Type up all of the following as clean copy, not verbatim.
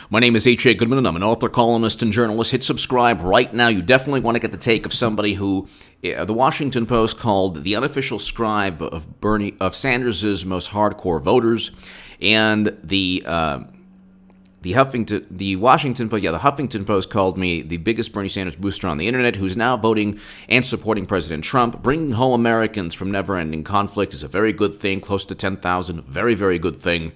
My name is H.A. Goodman, and I'm an author, columnist, and journalist. Hit subscribe right now. You definitely want to get the take of somebody who the Washington Post called the unofficial scribe of Sanders' most hardcore voters, and the Huffington Post called me the biggest Bernie Sanders booster on the internet, who's now voting and supporting President Trump. Bringing home Americans from never-ending conflict is a very good thing. Close to 10,000, very, very good thing.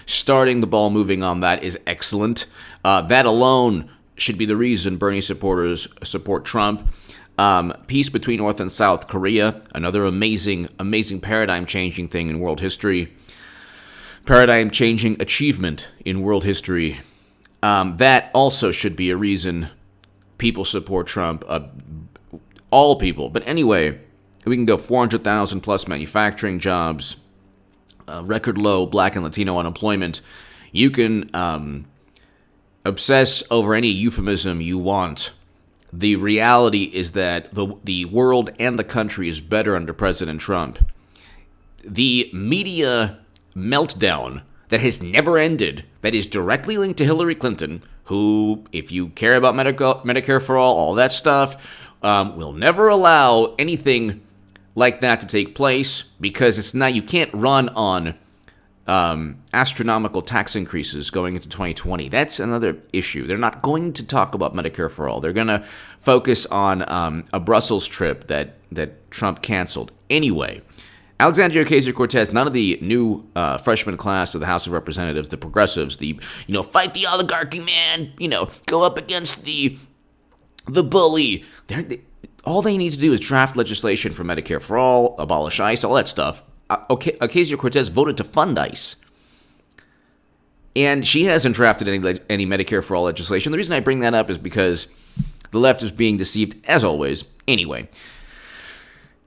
Starting the ball moving on that is excellent. That alone should be the reason Bernie supporters support Trump. Peace between North and South Korea, another amazing, amazing paradigm-changing thing in world history. Paradigm-changing achievement in world history. That also should be a reason people support Trump. All people. But anyway, we can go 400,000 plus manufacturing jobs. Record low Black and Latino unemployment. You can obsess over any euphemism you want. The reality is that the world and the country is better under President Trump. The media meltdown that has never ended, that is directly linked to Hillary Clinton, who, if you care about Medicare for all that stuff, will never allow anything like that to take place, because it's not, you can't run on astronomical tax increases going into 2020. That's another issue. They're not going to talk about Medicare for all. They're going to focus on a Brussels trip that Trump canceled. Anyway, Alexandria Ocasio-Cortez, none of the new freshman class of the House of Representatives, the progressives, the, fight the oligarchy, man, go up against the bully. All they need to do is draft legislation for Medicare for all, abolish ICE, all that stuff. Ocasio-Cortez voted to fund ICE. And she hasn't drafted any Medicare for all legislation. The reason I bring that up is because the left is being deceived, as always. Anyway,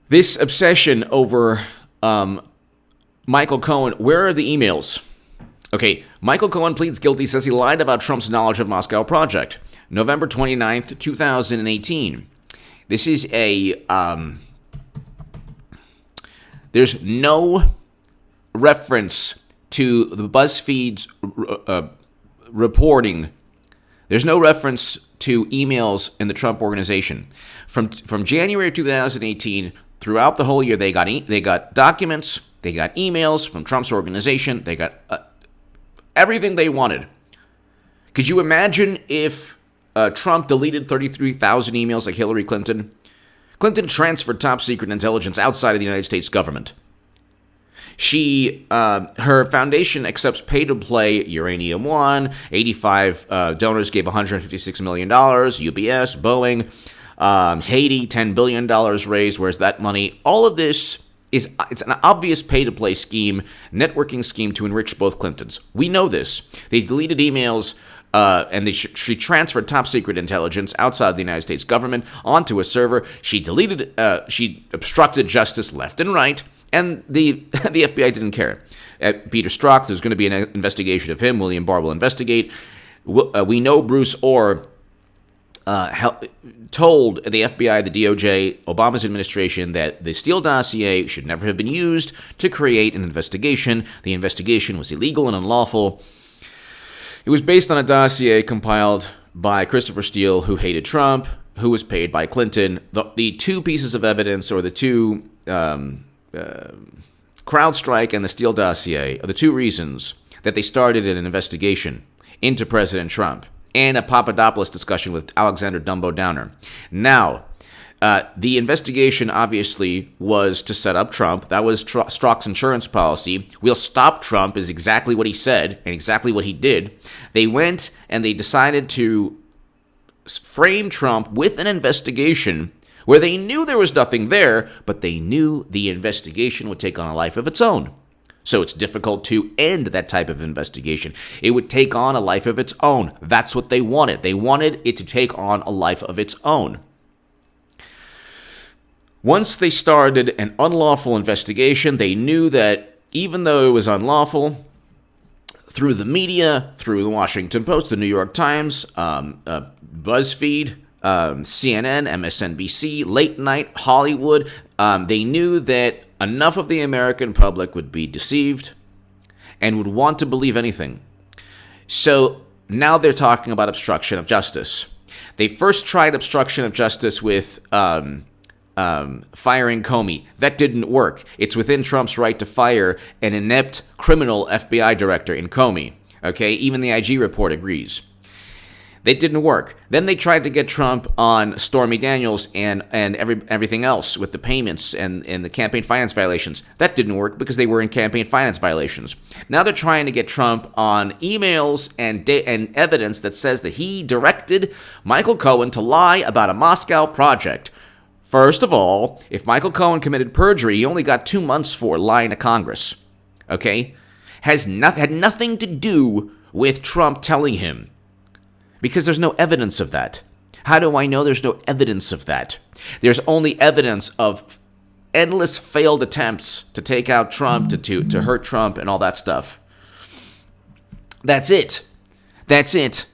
this obsession over Michael Cohen, where are the emails? Okay, Michael Cohen pleads guilty, says he lied about Trump's knowledge of Moscow Project. November 29th, 2018. This is there's no reference to the BuzzFeed's reporting. There's no reference to emails in the Trump organization. From January 2018 throughout the whole year, they got documents, they got emails from Trump's organization, they got everything they wanted. Could you imagine if Trump deleted 33,000 emails like Hillary Clinton? Clinton transferred top-secret intelligence outside of the United States government. Her foundation accepts pay-to-play Uranium One. 85 donors gave $156 million. UBS, Boeing, Haiti, $10 billion raised. Where's that money? All of this it's an obvious pay-to-play scheme, networking scheme to enrich both Clintons. We know this. They deleted emails. And she transferred top-secret intelligence outside the United States government onto a server. She obstructed justice left and right, and the FBI didn't care. Peter Strzok, there's going to be an investigation of him. William Barr will investigate. We know Bruce Orr told the FBI, the DOJ, Obama's administration, that the Steele dossier should never have been used to create an investigation. The investigation was illegal and unlawful. It was based on a dossier compiled by Christopher Steele, who hated Trump, who was paid by Clinton. The two pieces of evidence, or the two CrowdStrike and the Steele dossier, are the two reasons that they started an investigation into President Trump and a Papadopoulos discussion with Alexander Dumbo Downer. Now, the investigation obviously was to set up Trump. That was Strzok's insurance policy. We'll stop Trump is exactly what he said and exactly what he did. They went and they decided to frame Trump with an investigation where they knew there was nothing there, but they knew the investigation would take on a life of its own. So it's difficult to end that type of investigation. It would take on a life of its own. That's what they wanted. They wanted it to take on a life of its own. Once they started an unlawful investigation, they knew that even though it was unlawful, through the media, through the Washington Post, the New York Times, BuzzFeed, CNN, MSNBC, late night, Hollywood, they knew that enough of the American public would be deceived and would want to believe anything. So now they're talking about obstruction of justice. They first tried obstruction of justice with firing Comey. That didn't work. It's within Trump's right to fire an inept criminal FBI director in Comey. Okay, even the IG report agrees. That didn't work. Then they tried to get Trump on Stormy Daniels and everything else with the payments and the campaign finance violations. That didn't work because they were in campaign finance violations. Now they're trying to get Trump on emails and evidence that says that he directed Michael Cohen to lie about a Moscow project. First of all, if Michael Cohen committed perjury, he only got 2 months for lying to Congress. Okay? Had nothing to do with Trump telling him. Because there's no evidence of that. How do I know there's no evidence of that? There's only evidence of endless failed attempts to take out Trump, to hurt Trump, and all that stuff. That's it. That's it.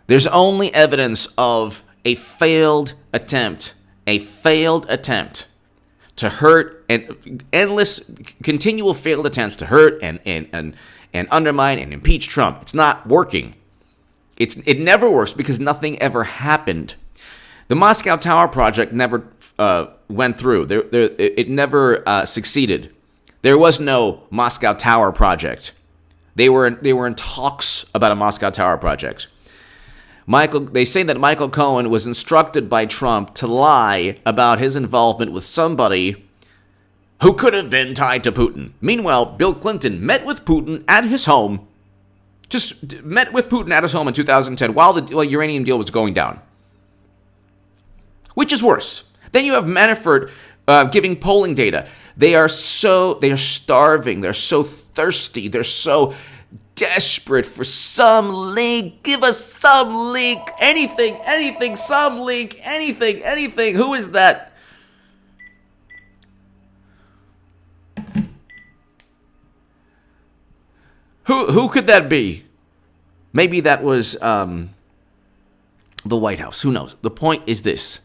There's only evidence of a failed attempt to hurt, and endless, continual failed attempts to hurt and undermine and impeach Trump. It's not working. It never works because nothing ever happened. The Moscow Tower project never went through. It never succeeded. There was no Moscow Tower project. They were in talks about a Moscow Tower project. They say that Michael Cohen was instructed by Trump to lie about his involvement with somebody who could have been tied to Putin. Meanwhile, Bill Clinton met with Putin at his home. Just met with Putin at his home in 2010 while the uranium deal was going down. Which is worse? Then you have Manafort giving polling data. They are starving. They're so thirsty. They're so desperate for some link. Give us some link. Anything, some link. Anything. Who is that? Who could that be? Maybe that was the White House. Who knows? The point is this.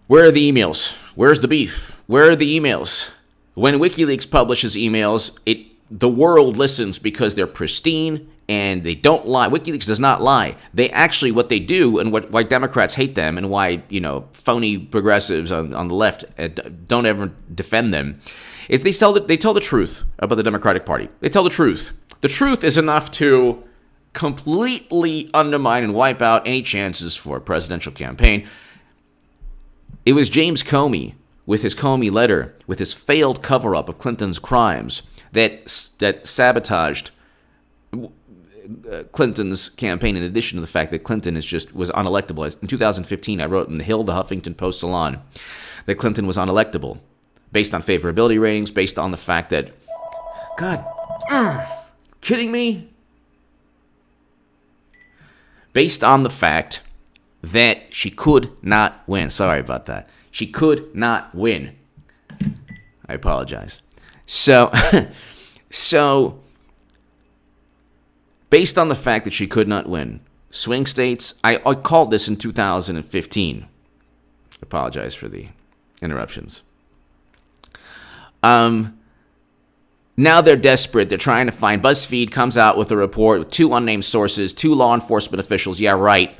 Where are the emails? Where's the beef? Where are the emails? When WikiLeaks publishes emails, the world listens because they're pristine and they don't lie. WikiLeaks does not lie. They actually, what they do, and why Democrats hate them, and why phony progressives on the left don't ever defend them, is they tell the truth about the Democratic Party. They tell the truth. The truth is enough to completely undermine and wipe out any chances for a presidential campaign. It was James Comey, with his Comey letter, with his failed cover-up of Clinton's crimes, that sabotaged Clinton's campaign, in addition to the fact that Clinton was unelectable. In 2015, I wrote in The Hill, the Huffington Post Salon, that Clinton was unelectable, based on favorability ratings, based on the fact that, kidding me? Based on the fact that she could not win. Sorry about that. She could not win. I apologize. So based on the fact that she could not win, swing states, I called this in 2015. Apologize for the interruptions. Now they're desperate. They're trying to find. BuzzFeed comes out with a report with 2 unnamed sources, 2 law enforcement officials. Yeah, right.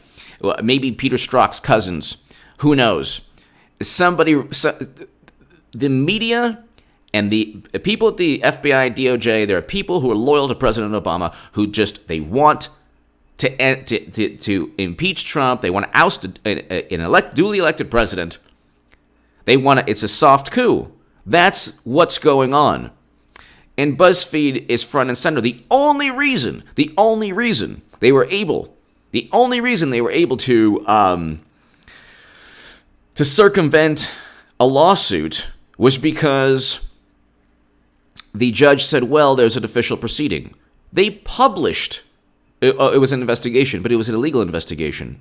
Maybe Peter Strzok's cousins. Who knows? The media and the people at the FBI, DOJ, there are people who are loyal to President Obama who they want to impeach Trump. They want to oust an duly elected president. It's a soft coup. That's what's going on. And BuzzFeed is front and center. The only reason they were able to circumvent a lawsuit was because the judge said, well, there's an official proceeding. They published, it was an investigation, but it was an illegal investigation.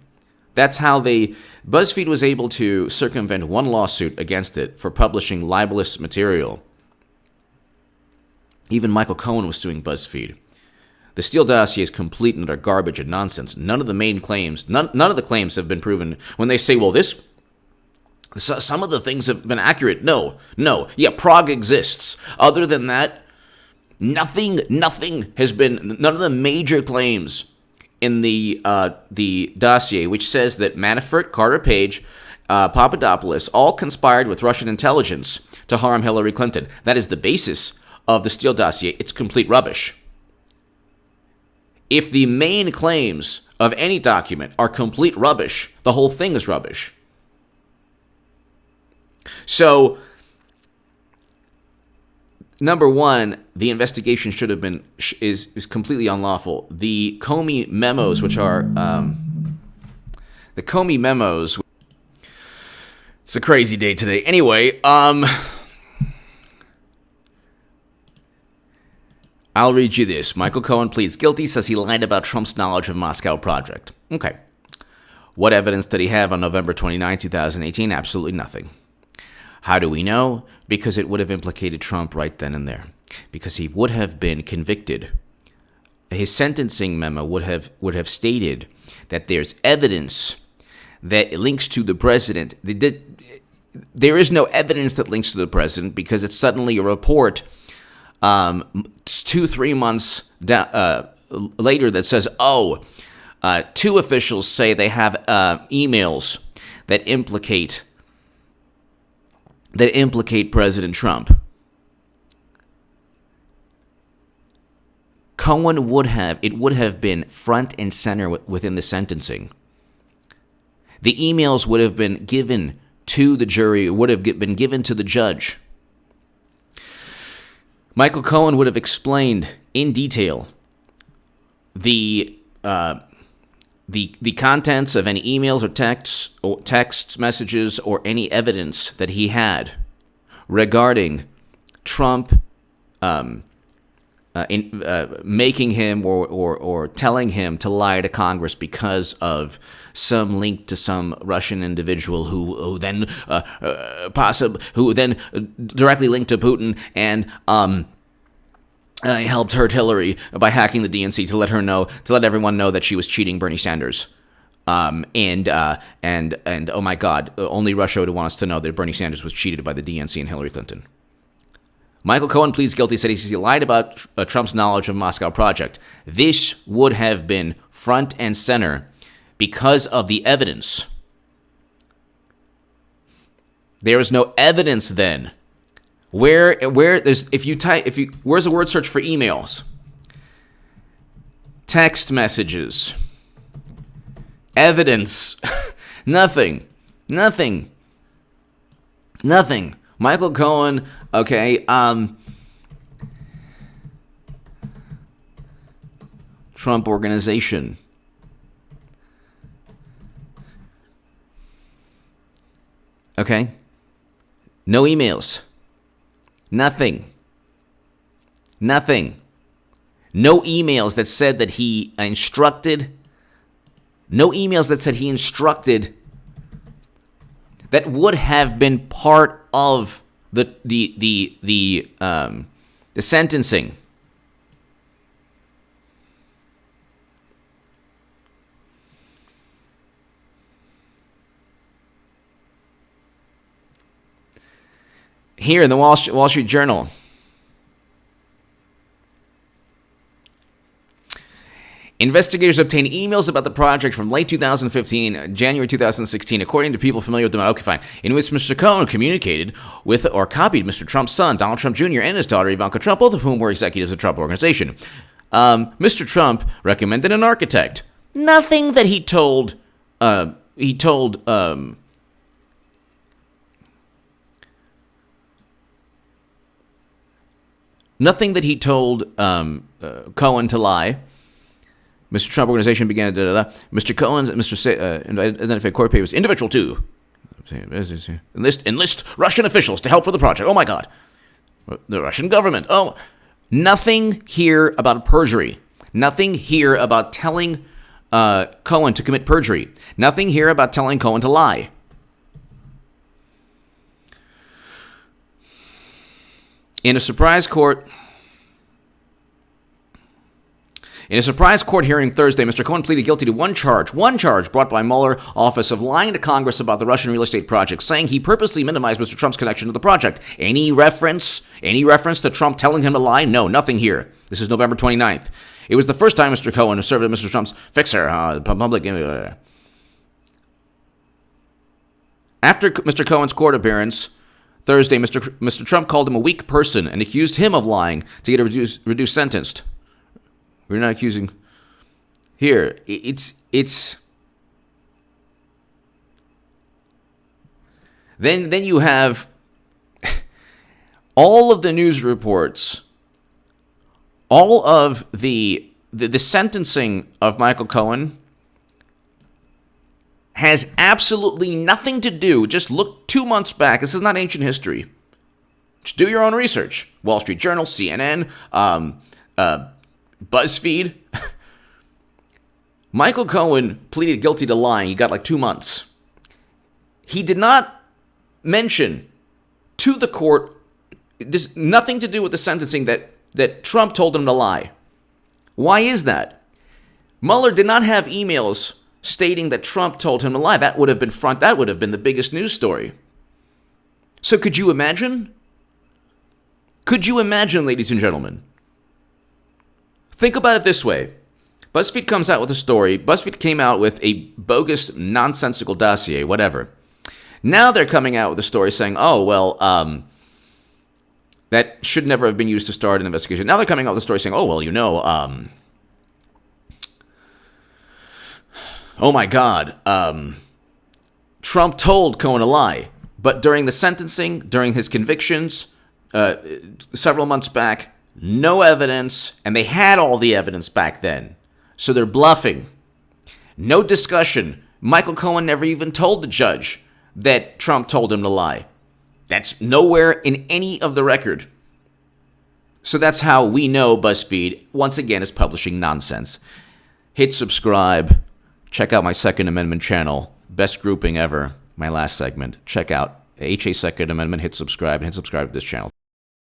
That's how BuzzFeed was able to circumvent one lawsuit against it for publishing libelous material. Even Michael Cohen was suing BuzzFeed. The Steele dossier is complete and utter garbage and nonsense. None of the claims have been proven. When they say, well, some of the things have been accurate. No. Yeah, Prague exists. Other than that, Nothing has been, none of the major claims in the dossier, which says that Manafort, Carter Page, Papadopoulos all conspired with Russian intelligence to harm Hillary Clinton. That is the basis of the Steele dossier. It's complete rubbish. If the main claims of any document are complete rubbish, the whole thing is rubbish. So, number one, the investigation should have been is completely unlawful. The Comey memos, which are the Comey memos. It's a crazy day today. Anyway, I'll read you this. Michael Cohen pleads guilty, says he lied about Trump's knowledge of Moscow project. Okay. What evidence did he have on November 29, 2018? Absolutely nothing. How do we know? Because it would have implicated Trump right then and there. Because he would have been convicted. His sentencing memo would have stated that there's evidence that links to the president. There is no evidence that links to the president because it's suddenly a report 2-3 months later that says, two officials say they have emails that implicate President Trump. Cohen would have been front and center within the sentencing. The emails would have been given to the jury, would have been given to the judge. Michael Cohen would have explained in detail the contents of any emails or text messages or any evidence that he had regarding Trump making him or telling him to lie to Congress because of some link to some Russian individual who then directly linked to Putin and helped hurt Hillary by hacking the DNC to let everyone know that she was cheating Bernie Sanders. And oh my God, only Russia would want us to know that Bernie Sanders was cheated by the DNC and Hillary Clinton. Michael Cohen pleads guilty, said he lied about Trump's knowledge of Moscow project. This would have been front and center because of the evidence. There is no evidence then. Where's a word search for emails? Text messages. Evidence. Nothing. Michael Cohen, okay, Trump Organization. Okay? No emails. Nothing. No emails that said that he instructed. No emails that said he instructed. That would have been part of the sentencing. Here in the Wall Street Journal, investigators obtained emails about the project from late 2015, January 2016, according to people familiar with the matter. Okay, fine. In which Mr. Cohen communicated with or copied Mr. Trump's son, Donald Trump Jr., and his daughter, Ivanka Trump, both of whom were executives of the Trump Organization. Mr. Trump recommended an architect. Nothing that he told Cohen to lie. Mr. Trump Organization began Mr. Cohen's identified court papers individual too. Enlist Russian officials to help for the project. Oh my God, the Russian government. Oh, nothing here about perjury. Nothing here about telling Cohen to commit perjury. Nothing here about telling Cohen to lie. In a surprise court In a surprise court hearing Thursday, Mr. Cohen pleaded guilty to one charge brought by Mueller office of lying to Congress about the Russian real estate project, saying he purposely minimized Mr. Trump's connection to the project. Any reference to Trump telling him to lie? No, nothing here. This is November 29th. It was the first time Mr. Cohen has served as Mr. Trump's fixer, public. After Mr. Cohen's court appearance Thursday, Mr. Trump called him a weak person and accused him of lying to get a reduced sentence. We're not accusing. Here, it's. Then you have all of the news reports, all of the sentencing of Michael Cohen has absolutely nothing to do. Just look 2 months back. This is not ancient history. Just do your own research. Wall Street Journal, CNN, BuzzFeed. Michael Cohen pleaded guilty to lying. He got like 2 months. He did not mention to the court this nothing to do with the sentencing that Trump told him to lie. Why is that? Mueller did not have emails stating that Trump told him to lie. That would have been the biggest news story. So could you imagine? Could you imagine, ladies and gentlemen? Think about it this way. BuzzFeed comes out with a story. BuzzFeed came out with a bogus, nonsensical dossier, whatever. Now they're coming out with a story saying, oh, well, that should never have been used to start an investigation. Now they're coming out with a story saying, oh, well, oh my God, Trump told Cohen a lie. But during the sentencing, during his convictions, several months back, no evidence, and they had all the evidence back then. So they're bluffing. No discussion. Michael Cohen never even told the judge that Trump told him to lie. That's nowhere in any of the record. So that's how we know BuzzFeed, once again, is publishing nonsense. Hit subscribe. Check out my Second Amendment channel. Best grouping ever. My last segment. Check out HA Second Amendment. Hit subscribe and hit subscribe to this channel.